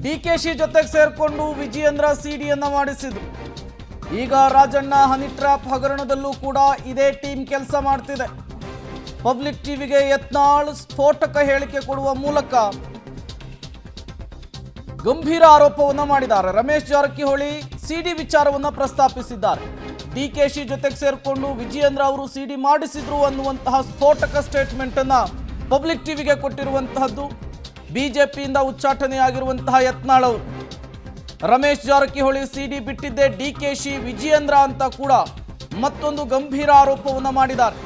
ಡಿಕೆಶಿ ಜೊತೆಗೆ ಸೇರ್ಕೊಂಡು ವಿಜಯೇಂದ್ರ ಸಿಡಿಯನ್ನ ಮಾಡಿಸಿದ್ರು. ಈಗ ರಾಜಣ್ಣ ಹನಿ ಟ್ರ್ಯಾಪ್ ಹಗರಣದಲ್ಲೂ ಕೂಡ ಇದೇ ಟೀಮ್ ಕೆಲಸ ಮಾಡ್ತಿದೆ. ಪಬ್ಲಿಕ್ ಟಿವಿಗೆ ಯತ್ನಾಳ್ ಸ್ಫೋಟಕ ಹೇಳಿಕೆ ಕೊಡುವ ಮೂಲಕ ಗಂಭೀರ ಆರೋಪವನ್ನ ಮಾಡಿದ್ದಾರೆ. ರಮೇಶ್ ಜಾರಕಿಹೊಳಿ ಸಿಡಿ ವಿಚಾರವನ್ನ ಪ್ರಸ್ತಾಪಿಸಿದ್ದಾರೆ. ಡಿಕೆಶಿ ಜೊತೆಗೆ ಸೇರ್ಕೊಂಡು ವಿಜಯೇಂದ್ರ ಅವರು ಸಿಡಿ ಮಾಡಿಸಿದ್ರು ಅನ್ನುವಂತಹ ಸ್ಫೋಟಕ ಸ್ಟೇಟ್ಮೆಂಟ್ ಅನ್ನ ಪಬ್ಲಿಕ್ ಟಿವಿಗೆ ಕೊಟ್ಟಿರುವಂತಹದ್ದು. ಬಿಜೆಪಿಯಿಂದ ಉಚ್ಚಾಟನೆಯಾಗಿರುವಂತಹ ಯತ್ನಾಳ್ ಅವರು ರಮೇಶ್ ಜಾರಕಿಹೊಳಿ ಸಿಡಿ ಬಿಟ್ಟಿದ್ದೆ ಡಿಕೆಶಿ ವಿಜಯೇಂದ್ರ ಅಂತ ಕೂಡ ಮತ್ತೊಂದು ಗಂಭೀರ ಆರೋಪವನ್ನ ಮಾಡಿದ್ದಾರೆ.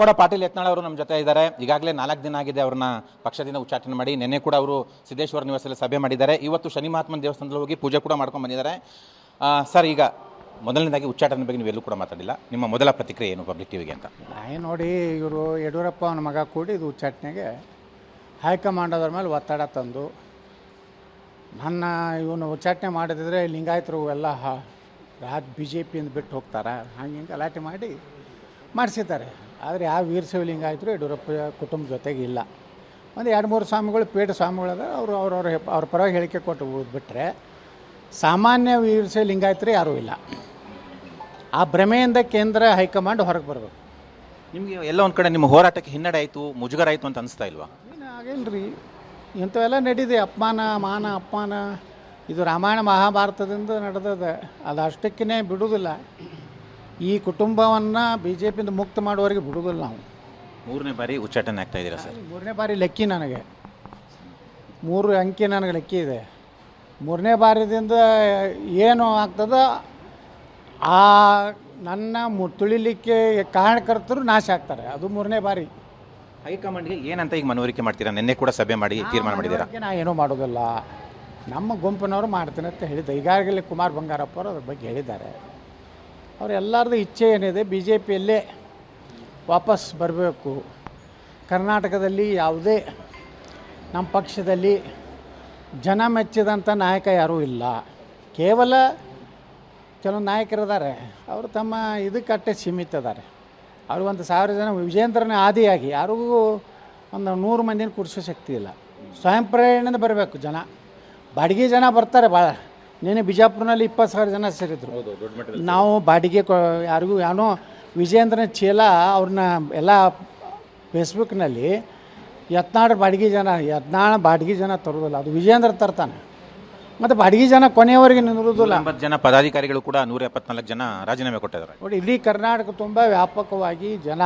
ಕೂಡ ಪಾಟೀಲ್ ಯತ್ನಾಳ್ ಅವರು ನಮ್ಮ ಜೊತೆ ಇದ್ದಾರೆ. ಈಗಾಗಲೇ 4 ದಿನ ಆಗಿದೆ ಅವ್ರನ್ನ ಪಕ್ಷದಿಂದ ಉಚ್ಚಾಟನೆ ಮಾಡಿ. ನಿನ್ನೆ ಕೂಡ ಅವರು ಸಿದ್ದೇಶ್ವರ ನಿವಾಸದಲ್ಲಿ ಸಭೆ ಮಾಡಿದ್ದಾರೆ. ಇವತ್ತು ಶನಿ ಮಹಾತ್ಮನ ದೇವಸ್ಥಾನದಲ್ಲಿ ಹೋಗಿ ಪೂಜೆ ಕೂಡ ಮಾಡ್ಕೊಂಡು ಬಂದಿದ್ದಾರೆ. ಸರ್, ಈಗ ಮೊದಲನೇದಾಗಿ ಉಚ್ಚಾಟನೆ ಬಗ್ಗೆ ನೀವೆಲ್ಲೂ ಕೂಡ ಮಾತಾಡಿಲ್ಲ. ನಿಮ್ಮ ಮೊದಲ ಪ್ರತಿಕ್ರಿಯೆ ಏನು ಪಬ್ಲಿಕ್ ಟಿವಿಗೆ ಅಂತ? ನೋಡಿ, ಇವರು ಯಡಿಯೂರಪ್ಪ ಅವನ ಮಗ ಕೂಡಿ ಇದು ಉಚ್ಚಾಟನೆಗೆ ಹೈಕಮಾಂಡೋದ್ರ ಮೇಲೆ ಒತ್ತಡ ತಂದು ಇವನು ಉಚ್ಚಾಟನೆ ಮಾಡಿದ್ರೆ ಲಿಂಗಾಯತರು ಎಲ್ಲ BJPಯಿಂದ ಬಿಟ್ಟು ಹೋಗ್ತಾರೆ, ಹಂಗೆ ಗಲಾಟೆ ಮಾಡಿ ಮಾಡಿಸಿದ್ದಾರೆ. ಆದರೆ ಯಾವ ವೀರಶೈವ ಲಿಂಗಾಯತರು ಯಡಿಯೂರಪ್ಪ ಕುಟುಂಬ ಜೊತೆಗೆ ಇಲ್ಲ. ಒಂದು 2-3 ಸ್ವಾಮಿಗಳು ಪೇಟ ಸ್ವಾಮಿಗಳದ ಅವ್ರ ಪರವಾಗಿ ಹೇಳಿಕೆ ಕೊಟ್ಟು ಬಿಟ್ಟರೆ ಸಾಮಾನ್ಯ ವೀರಶೈವ ಲಿಂಗಾಯತರು ಯಾರೂ ಇಲ್ಲ. ಆ ಭ್ರಮೆಯಿಂದ ಕೇಂದ್ರ ಹೈಕಮಾಂಡ್ ಹೊರಗೆ ಬರಬೇಕು. ನಿಮಗೆ ಎಲ್ಲ ಒಂದು ಕಡೆ ನಿಮ್ಮ ಹೋರಾಟಕ್ಕೆ ಹಿನ್ನಡೆ ಆಯಿತು, ಮುಜುಗರ ಆಯಿತು ಅಂತ ಅನಿಸ್ತಾ ಇಲ್ವಾ? ಏನು ಆಗಿಲ್ಲ ರೀ, ಇಂಥವೆಲ್ಲ ನಡೀದೆ. ಅಪಮಾನ ಇದು ರಾಮಾಯಣ ಮಹಾಭಾರತದಿಂದ ನಡೆದದೆ. ಅದು ಅಷ್ಟಕ್ಕೇ ಬಿಡುವುದಿಲ್ಲ. ಈ ಕುಟುಂಬವನ್ನು BJPಯಿಂದ ಮುಕ್ತ ಮಾಡುವವರೆಗೆ ಬಿಡುವುದಿಲ್ಲ ನಾವು. 3ನೇ ಬಾರಿ ಉಚ್ಚಾಟನೆ ಆಗ್ತಾ ಇದ್ದೀರಾ ಸರ್? 3ನೇ ಬಾರಿ ಲೆಕ್ಕಿ ನನಗೆ 3 ಅಂಕಿ ನನಗೆ ಲೆಕ್ಕಿ ಇದೆ. 3ನೇ ಬಾರಿದಿಂದ ಏನು ಆಗ್ತದ ಆ ನನ್ನ ತುಳಿಲಿಕ್ಕೆ ಕಾರಣಕರ್ತರು ನಾಶ ಆಗ್ತಾರೆ. ಅದು 3ನೇ ಬಾರಿ. ಹೈಕಮಾಂಡ್ಗೆ ಏನಂತ ಈಗ ಮನವರಿಕೆ ಮಾಡ್ತೀರಾ? ನಿನ್ನೆ ಕೂಡ ಸಭೆ ಮಾಡಿ ತೀರ್ಮಾನ ಮಾಡಿದ್ದೀರಾ? ನಾ ಏನೂ ಮಾಡೋದಿಲ್ಲ, ನಮ್ಮ ಗುಂಪಿನವರು ಮಾಡ್ತೀನಿ ಅಂತ ಹೇಳಿದ್ದೆ. ಈಗಾಗಲೇ ಕುಮಾರ್ ಬಂಗಾರಪ್ಪ ಅವರು ಅದ್ರ ಬಗ್ಗೆ ಹೇಳಿದ್ದಾರೆ. ಅವರೆಲ್ಲರದ್ದು ಇಚ್ಛೆ ಏನಿದೆ, BJPಯಲ್ಲೇ ವಾಪಸ್ ಬರಬೇಕು. ಕರ್ನಾಟಕದಲ್ಲಿ ಯಾವುದೇ ನಮ್ಮ ಪಕ್ಷದಲ್ಲಿ ಜನ ಮೆಚ್ಚಿದಂಥ ನಾಯಕ ಯಾರೂ ಇಲ್ಲ. ಕೇವಲ ಕೆಲವೊಂದು ನಾಯಕರಿದ್ದಾರೆ, ಅವರು ತಮ್ಮ ಇದಕ್ಕಟ್ಟೆ ಸೀಮಿತ ಇದ್ದಾರೆ. ಅವರು 1,000 ಜನ ವಿಜೇಂದ್ರನೇ ಆದಿಯಾಗಿ ಯಾರಿಗೂ ಒಂದು 100 ಮಂದಿನ ಕೂರಿಸೋ ಶಕ್ತಿ ಇಲ್ಲ. ಸ್ವಯಂ ಪ್ರೇರಣೆಯಿಂದ ಬರಬೇಕು ಜನ. ಬಾಡಿಗೆ ಜನ ಬರ್ತಾರೆ ಭಾಳ. ನೀನು ಬಿಜಾಪುರನಲ್ಲಿ 20,000 ಜನ ಸೇರಿದ್ರು. ನಾವು ಬಾಡಿಗೆ ಯಾರಿಗೂ ಯಾನೋ ವಿಜೇಂದ್ರನ ಚೀಲ ಅವ್ರನ್ನ ಎಲ್ಲ ಫೇಸ್ಬುಕ್ನಲ್ಲಿ ಯತ್ನಾಳ್ ಬಾಡಿಗೆ ಜನ ತರೋದಿಲ್ಲ, ಅದು ವಿಜೇಂದ್ರ ತರ್ತಾನೆ. ಮತ್ತು ಬಾಡಿಗೆ ಜನ ಕೊನೆಯವರೆಗೆ ನಿಲ್ಲುವುದಿಲ್ಲ. 80 ಜನ ಪದಾಧಿಕಾರಿಗಳು ಕೂಡ 174 ಜನ ರಾಜೀನಾಮೆ ಕೊಟ್ಟಿದ್ದಾರೆ. ನೋಡಿ, ಇಡೀ ಕರ್ನಾಟಕ ತುಂಬ ವ್ಯಾಪಕವಾಗಿ ಜನ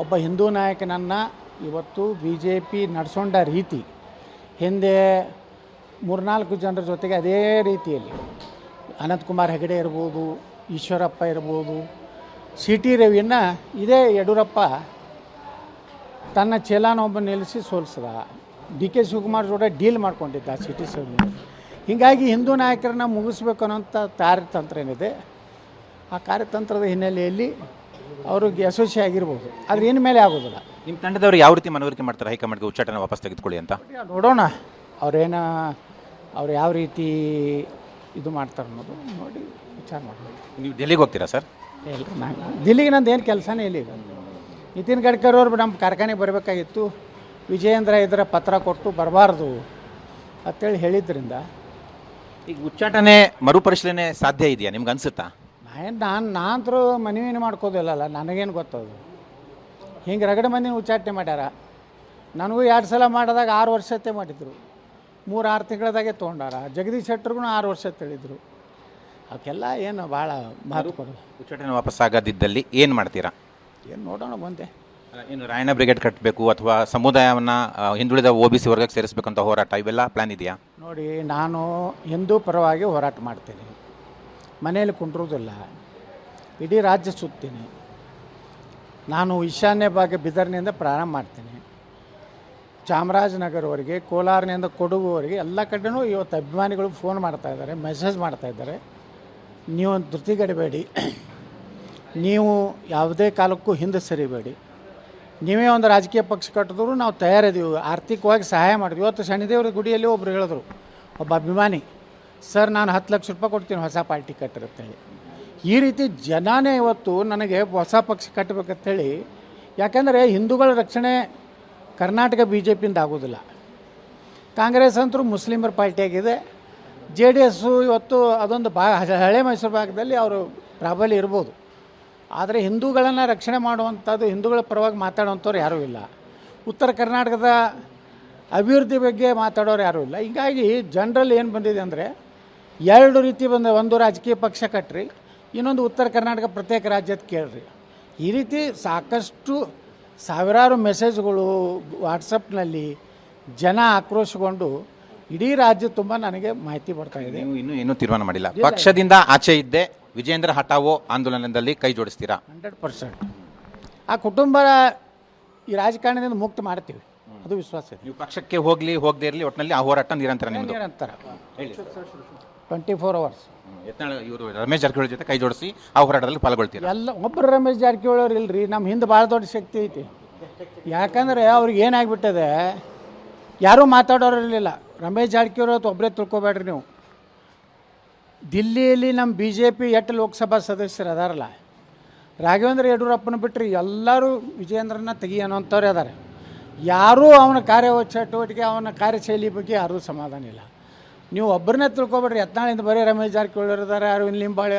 ಒಬ್ಬ ಹಿಂದೂ ನಾಯಕನನ್ನು ಇವತ್ತು BJP ನಡೆಸೊಂಡ ರೀತಿ, ಹಿಂದೆ 3-4 ಜನರ ಜೊತೆಗೆ ಅದೇ ರೀತಿಯಲ್ಲಿ ಅನಂತಕುಮಾರ್ ಹೆಗಡೆ ಇರ್ಬೋದು, ಈಶ್ವರಪ್ಪ ಇರ್ಬೋದು, CT ರವಿಯನ್ನು ಇದೇ ಯಡಿಯೂರಪ್ಪ ತನ್ನ ಚೇಲಾನೊಬ್ಬ ನಿಲ್ಲಿಸಿ ಸೋಲಿಸಿದ. DK ಶಿವಕುಮಾರ್ ಜೊತೆ ಡೀಲ್ ಮಾಡ್ಕೊಂಡಿದ್ದ CT ರವಿ. ಹೀಗಾಗಿ ಹಿಂದೂ ನಾಯಕರನ್ನ ಮುಗಿಸ್ಬೇಕು ಅನ್ನೋಂಥ ಕಾರ್ಯತಂತ್ರ ಏನಿದೆ, ಆ ಕಾರ್ಯತಂತ್ರದ ಹಿನ್ನೆಲೆಯಲ್ಲಿ ಅವ್ರಿಗೆ ಯಶಸ್ವಿ ಆಗಿರ್ಬೋದು. ಆದರೆ ಇನ್ಮೇಲೆ ಆಗೋದಿಲ್ಲ. ನಿಮ್ಮ ತಂಡದವರು ಯಾವ ರೀತಿ ಮನವರಿಕೆ ಮಾಡ್ತಾರೆ ಹೈಕಮಾಂಡ್ಗೆ ಉಚ್ಚಾಟನೆ ವಾಪಸ್ ತೆಗೆದುಕೊಳ್ಳಿ ಅಂತ? ನೋಡೋಣ ಅವ್ರು ಯಾವ ರೀತಿ ಇದು ಮಾಡ್ತಾರೆ ಅನ್ನೋದು ನೋಡಿ ವಿಚಾರ ಮಾಡೋಣ. ನೀವು ಡೆಲ್ಲಿಗೆ ಹೋಗ್ತೀರಾ ಸರ್? ಇಲ್ಲ, ದಿಲ್ಲಿಗೆ ನಂದು ಏನು ಕೆಲಸನೇ ಇಲ್ಲ. ಈಗ ನಿತಿನ್ ಗಡ್ಕರಿ ಅವ್ರು ನಮ್ಮ ಕಾರ್ಖಾನೆಗೆ ಬರಬೇಕಾಗಿತ್ತು. ವಿಜಯೇಂದ್ರ ಇದರ ಪತ್ರ ಕೊಟ್ಟು ಬರಬಾರ್ದು ಅಂತೇಳಿ ಹೇಳಿದ್ರಿಂದ ಈಗ ಉಚ್ಚಾಟನೆ ಮರುಪರಿಶೀಲನೆ ಸಾಧ್ಯ ಇದೆಯಾ ನಿಮ್ಗೆ ಅನಿಸುತ್ತಾ? ನಾನಂತರೂ ಮನವಿನೇ ಮಾಡ್ಕೋದಿಲ್ಲಲ್ಲ, ನನಗೇನು ಗೊತ್ತದು. ಹಿಂಗೆ ರಗಡೆ ಮಂದಿನ ಉಚ್ಚಾಟನೆ ಮಾಡ್ಯಾರ. ನನಗೂ 2 ಸಲ ಮಾಡಿದಾಗ 6 ವರ್ಷത്തെ ಮಾಡಿದರು. 3-6 ತಿಂಗಳದಾಗೆ ತೊಗೊಂಡಾರ. ಜಗದೀಶ್ ಶೆಟ್ಟರ್ಗೂ 6 ವರ್ಷ ತಿಳಿದ್ರು. ಅವಕ್ಕೆಲ್ಲ ಏನು ಭಾಳ ಮಹತ್ವ ಕೊಡೋದು. ಉಚ್ಚಾಟನೆ ವಾಪಸ್ ಆಗೋದಿದ್ದಲ್ಲಿ ಏನು ಮಾಡ್ತೀರಾ? ಏನು ನೋಡೋಣ ಮುಂದೆ. ಇನ್ನು ರಾಯಣ್ಣ ಬ್ರಿಗೇಡ್ ಕಟ್ಟಬೇಕು ಅಥವಾ ಸಮುದಾಯವನ್ನು ಹಿಂದುಳಿದ OBC ವರ್ಗಕ್ಕೆ ಸೇರಿಸಬೇಕಂತ ಹೋರಾಟ, ಇವೆಲ್ಲ ಪ್ಲ್ಯಾನ್ ಇದೆಯಾ? ನೋಡಿ, ನಾನು ಹಿಂದೂ ಪರವಾಗಿ ಹೋರಾಟ ಮಾಡ್ತೀನಿ. ಮನೆಯಲ್ಲಿ ಕುಂಡ್ರೋದಿಲ್ಲ, ಇಡೀ ರಾಜ್ಯ ಸುತ್ತೀನಿ. ನಾನು ಈಶಾನ್ಯ ಭಾಗ ಬಿದರ್ನಿಂದ ಪ್ರಾರಂಭ ಮಾಡ್ತೀನಿ, ಚಾಮರಾಜನಗರವರೆಗೆ, ಕೋಲಾರನಿಂದ ಕೊಡಗುವರೆಗೆ ಎಲ್ಲ ಕಡೆನೂ ಇವತ್ತು ಅಭಿಮಾನಿಗಳು ಫೋನ್ ಮಾಡ್ತಾಯಿದ್ದಾರೆ, ಮೆಸೇಜ್ ಮಾಡ್ತಾಯಿದ್ದಾರೆ. ನೀವು ಧೃತಿಗೆಡಬೇಡಿ, ನೀವು ಯಾವುದೇ ಕಾಲಕ್ಕೂ ಹಿಂದೆ ಸರಿಬೇಡಿ. ನೀವೇ ಒಂದು ರಾಜಕೀಯ ಪಕ್ಷ ಕಟ್ಟಿದ್ರು ನಾವು ತಯಾರಿದ್ದೀವಿ, ಆರ್ಥಿಕವಾಗಿ ಸಹಾಯ ಮಾಡಿದ್ವಿ. ಇವತ್ತು ಶನಿದೇವರ ಗುಡಿಯಲ್ಲಿ ಒಬ್ಬರು ಹೇಳಿದ್ರು, ಒಬ್ಬ ಅಭಿಮಾನಿ, ಸರ್ ನಾನು 10 ಲಕ್ಷ ರೂಪಾಯಿ ಕೊಡ್ತೀನಿ ಹೊಸ ಪಾರ್ಟಿ ಕಟ್ಟಿರುತ್ತೇಳಿ. ಈ ರೀತಿ ಜನನೇ ಇವತ್ತು ನನಗೆ ಹೊಸ ಪಕ್ಷ ಕಟ್ಟಬೇಕಂತೇಳಿ. ಯಾಕೆಂದರೆ ಹಿಂದೂಗಳ ರಕ್ಷಣೆ ಕರ್ನಾಟಕ BJPಯಿಂದ ಆಗೋದಿಲ್ಲ. ಕಾಂಗ್ರೆಸ್ ಅಂತೂ ಮುಸ್ಲಿಮರ ಪಾರ್ಟಿಯಾಗಿದೆ. ಜೆ ಡಿ ಎಸ್ಸು ಇವತ್ತು ಅದೊಂದು ಹಳೆ ಮೈಸೂರು ಭಾಗದಲ್ಲಿ ಅವರು ಪ್ರಾಬಲ್ಯ ಇರ್ಬೋದು. ಆದರೆ ಹಿಂದೂಗಳನ್ನು ರಕ್ಷಣೆ ಮಾಡುವಂಥದ್ದು, ಹಿಂದೂಗಳ ಪರವಾಗಿ ಮಾತಾಡುವಂಥವ್ರು ಯಾರೂ ಇಲ್ಲ. ಉತ್ತರ ಕರ್ನಾಟಕದ ಅಭಿವೃದ್ಧಿ ಬಗ್ಗೆ ಮಾತಾಡೋರು ಯಾರೂ ಇಲ್ಲ. ಹೀಗಾಗಿ ಜನರಲ್ಲಿ ಏನು ಬಂದಿದೆ ಅಂದರೆ ಎರಡು ರೀತಿ ಬಂದ, ಒಂದು ರಾಜಕೀಯ ಪಕ್ಷ ಕಟ್ಟ್ರಿ, ಇನ್ನೊಂದು ಉತ್ತರ ಕರ್ನಾಟಕ ಪ್ರತ್ಯೇಕ ರಾಜ್ಯದ ಕೇಳ್ರಿ. ಈ ರೀತಿ ಸಾಕಷ್ಟು ಸಾವಿರಾರು ಮೆಸೇಜ್ಗಳು ವಾಟ್ಸಪ್ನಲ್ಲಿ ಜನ ಆಕ್ರೋಶಗೊಂಡು ಇಡೀ ರಾಜ್ಯ ತುಂಬ ನನಗೆ ಮಾಹಿತಿ ಬರ್ತಾಯಿದೆ. ನೀವು ಇನ್ನೂ ತೀರ್ಮಾನ ಮಾಡಿಲ್ಲ. ಪಕ್ಷದಿಂದ ಆಚೆ ಇದ್ದೆ ವಿಜೇಂದ್ರ ಹಠಾವೋ ಆಂದೋಲನದಲ್ಲಿ ಕೈ ಜೋಡಿಸ್ತೀರಾ? 100%. ಆ ಕುಟುಂಬ ಈ ರಾಜಕಾರಣದಿಂದ ಮುಕ್ತ ಮಾಡ್ತೀವಿ, ಅದು ವಿಶ್ವಾಸ ಇದೆ. ನೀವು ಪಕ್ಷಕ್ಕೆ ಹೋಗದೇ ಇರಲಿ, ಒಟ್ಟಿನಲ್ಲಿ ಆ ಹೋರಾಟ ನಿರಂತರ ನಿಮ್ಮದು. ನಿರಂತರ ಹೇಳಿ 24 hours. ಯತ್ನಾಳ್ ಇವರು ರಮೇಶ್ ಜಾರಕಿಹೊಳಿ ಜೊತೆ ಕೈ ಜೋಡಿಸಿ ಆ ಹೋರಾಟದಲ್ಲಿ ಪಾಲ್ಗೊಳ್ತೀರಾ? ಎಲ್ಲ ಒಬ್ಬರು ರಮೇಶ್ ಜಾರಕಿಹೊಳಿ ಅವ್ರು ಇಲ್ರಿ, ನಮ್ಮ ಹಿಂದೆ ಭಾಳ ದೊಡ್ಡ ಶಕ್ತಿ ಐತಿ. ಯಾಕಂದರೆ ಅವ್ರಿಗೆ ಏನಾಗ್ಬಿಟ್ಟದೆ, ಯಾರೂ ಮಾತಾಡೋರಿರಲಿಲ್ಲ. ರಮೇಶ್ ಜಾರಕಿಹೊಳಿ ಅವತ್ತು ಒಬ್ಬರೇ ತಿಳ್ಕೊಬೇಡ್ರಿ ನೀವು. ದಿಲ್ಲಿಯಲ್ಲಿ ನಮ್ಮ ಬಿ ಜೆ ಪಿ 8 ಲೋಕಸಭಾ ಸದಸ್ಯರು ಅದಾರಲ್ಲ, ರಾಘವೇಂದ್ರ ಯಡಿಯೂರಪ್ಪನ ಬಿಟ್ಟರೆ ಎಲ್ಲರೂ ವಿಜಯೇಂದ್ರನ ತೆಗಿ ಅನ್ನೋಂಥವ್ರು ಅದಾರೆ. ಯಾರೂ ಅವನ ಚಟುವಟಿಕೆ, ಅವನ ಕಾರ್ಯಶೈಲಿ ಬಗ್ಗೆ ಯಾರೂ ಸಮಾಧಾನ ಇಲ್ಲ. ನೀವು ಒಬ್ಬರನ್ನೇ ತಿಳ್ಕೊಬೇಡ್ರಿ. ಯತ್ನಾಳಿಂದ ಬರೀ ರಮೇಶ್ ಜಾರಕಿಹೊಳಿ ಇದ್ದಾರೆ, ಅರವಿಂದ್ ಲಿಂಬಾಳೆ